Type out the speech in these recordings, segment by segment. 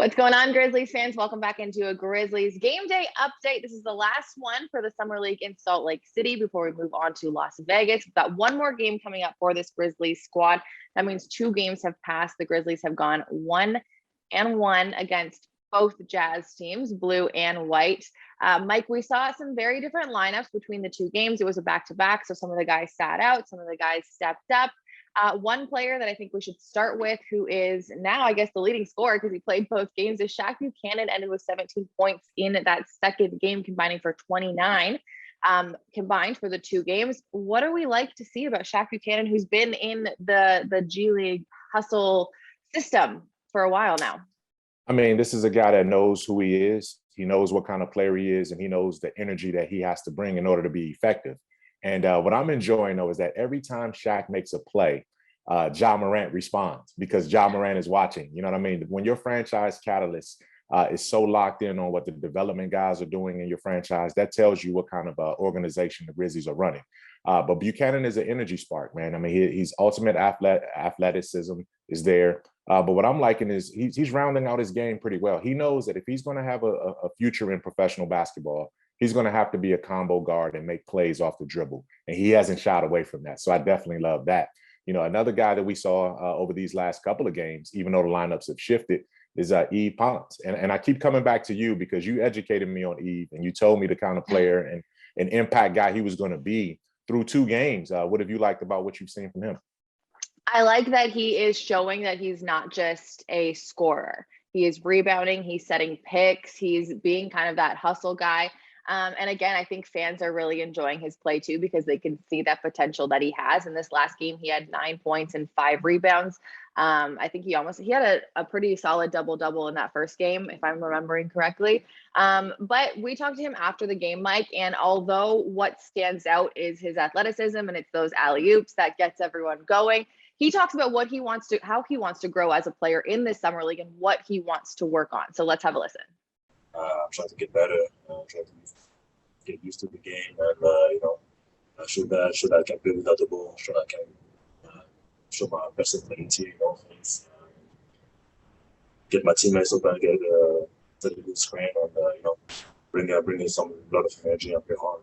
What's going on, Grizzlies fans? Welcome back into a Grizzlies game day update. This is the last one for the Summer League in Salt Lake City before we move on to Las Vegas. We've got one more game coming up for this Grizzlies squad. That means 2 games have passed. The Grizzlies have gone 1-1 against both Jazz teams, blue and white. Mike, we saw some very different lineups between the 2 games. It was a back-to-back, so some of the guys sat out, some of the guys stepped up. One player that I think we should start with, who is now, I guess, the leading scorer because he played both games, is Shaq Buchanan. Ended with 17 points in that second game, combining for 29 combined for the 2 games. What do we like to see about Shaq Buchanan, who's been in the G League hustle system for a while now? I mean, this is a guy that knows who he is. He knows what kind of player he is, and he knows the energy that he has to bring in order to be effective. And what I'm enjoying, though, is that every time Shaq makes a play, Ja Morant responds because Ja Morant is watching. You know what I mean? When your franchise catalyst is so locked in on what the development guys are doing in your franchise, that tells you what kind of organization the Grizzlies are running. But Buchanan is an energy spark, man. I mean, he's ultimate athleticism is there. But what I'm liking is he's rounding out his game pretty well. He knows that if he's going to have a future in professional basketball, he's going to have to be a combo guard and make plays off the dribble. And he hasn't shied away from that. So I definitely love that. You know, another guy that we saw over these last couple of games, even though the lineups have shifted, is Yves Pons. And I keep coming back to you because you educated me on Yves and you told me the kind of player and an impact guy he was going to be through 2 games. What have you liked about what you've seen from him? I like that he is showing that he's not just a scorer. He is rebounding, he's setting picks, he's being kind of that hustle guy. And again, I think fans are really enjoying his play too, because they can see that potential that he has. In this last game, he had 9 points and 5 rebounds. I think he had a pretty solid double-double in that first game, if I'm remembering correctly. But we talked to him after the game, Mike, and although what stands out is his athleticism and it's those alley-oops that gets everyone going, he talks about how he wants to grow as a player in this summer league and what he wants to work on. So let's have a listen. I'm trying to get better. I'm trying to get used to the game, and should I can play without the ball, should I can show my versatility in offense, get my teammates up and get a good screen, and bring in some lot of energy and play hard.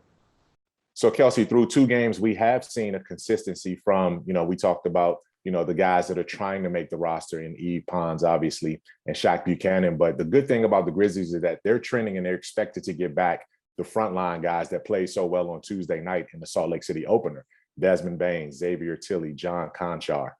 So Kelcey, through 2 games, we have seen a consistency from, we talked about, the guys that are trying to make the roster in Yves Pons, obviously, and Shaq Buchanan. But the good thing about the Grizzlies is that they're trending and they're expected to get back the frontline guys that played so well on Tuesday night in the Salt Lake City opener. Desmond Bane, Xavier Tillman, John Konchar,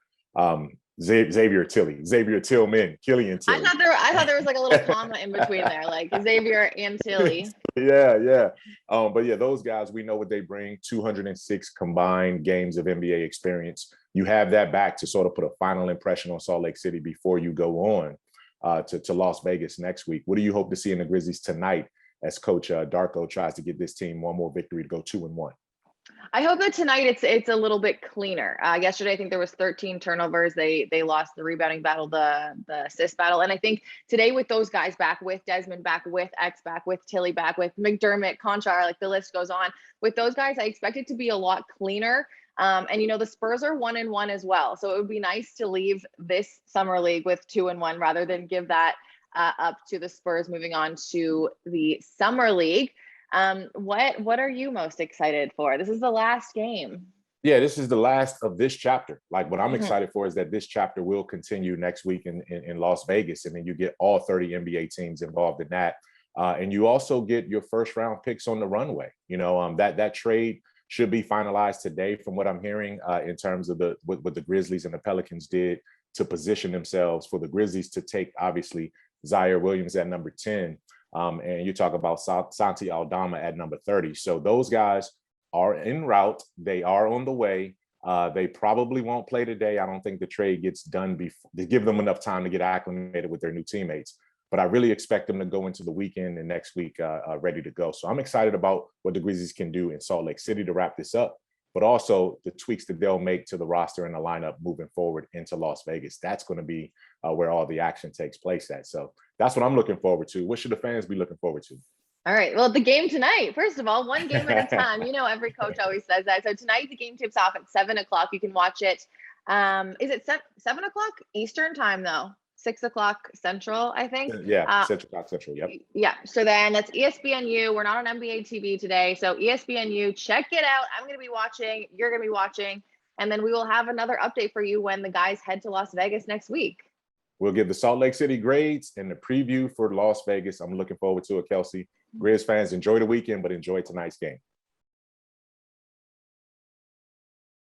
Xavier Tillman, Killian Tilly. I thought there was like a little comma in between there, like Xavier and Tilly. Yeah. But yeah, those guys, we know what they bring. 206 combined games of NBA experience. You have that back to sort of put a final impression on Salt Lake City before you go on to Las Vegas next week. What do you hope to see in the Grizzlies tonight as Coach Darko tries to give this team one more victory to go 2-1? I hope that tonight it's a little bit cleaner. Yesterday, I think there was 13 turnovers. They lost the rebounding battle, the assist battle. And I think today with those guys back, with Desmond back, with X back, with Tilly back, with McDermott, Konchar, like the list goes on. With those guys, I expect it to be a lot cleaner. And the Spurs are 1-1 as well. So it would be nice to leave this summer league with 2-1 rather than give that up to the Spurs moving on to the summer league. What are you most excited for? This is the last game. Yeah, this is the last of this chapter. Like what I'm excited for is that this chapter will continue next week in Las Vegas. And then you get all 30 NBA teams involved in that. And you also get your first round picks on the runway. That trade should be finalized today from what I'm hearing in terms of what the Grizzlies and the Pelicans did to position themselves for the Grizzlies to take, obviously, Ziaire Williams at number 10. And you talk about Santi Aldama at number 30. So those guys are en route. They are on the way. They probably won't play today. I don't think the trade gets done before they give them enough time to get acclimated with their new teammates. But I really expect them to go into the weekend and next week ready to go. So I'm excited about what the Grizzlies can do in Salt Lake City to wrap this up, but also the tweaks that they'll make to the roster and the lineup moving forward into Las Vegas. That's going to be where all the action takes place at. So that's what I'm looking forward to. What should the fans be looking forward to? All right. Well, the game tonight, first of all, one game at a time. Every coach always says that. So tonight the game tips off at 7 o'clock. You can watch it. Is it 7 o'clock Eastern time though? 6 o'clock Central, I think. Yeah, Central. Yep. Yeah. So then that's ESPNU. We're not on NBA TV today. So ESPNU, check it out. I'm going to be watching. You're going to be watching. And then we will have another update for you when the guys head to Las Vegas next week. We'll give the Salt Lake City grades and the preview for Las Vegas. I'm looking forward to it, Kelcey. Grizz fans, enjoy the weekend, but enjoy tonight's game.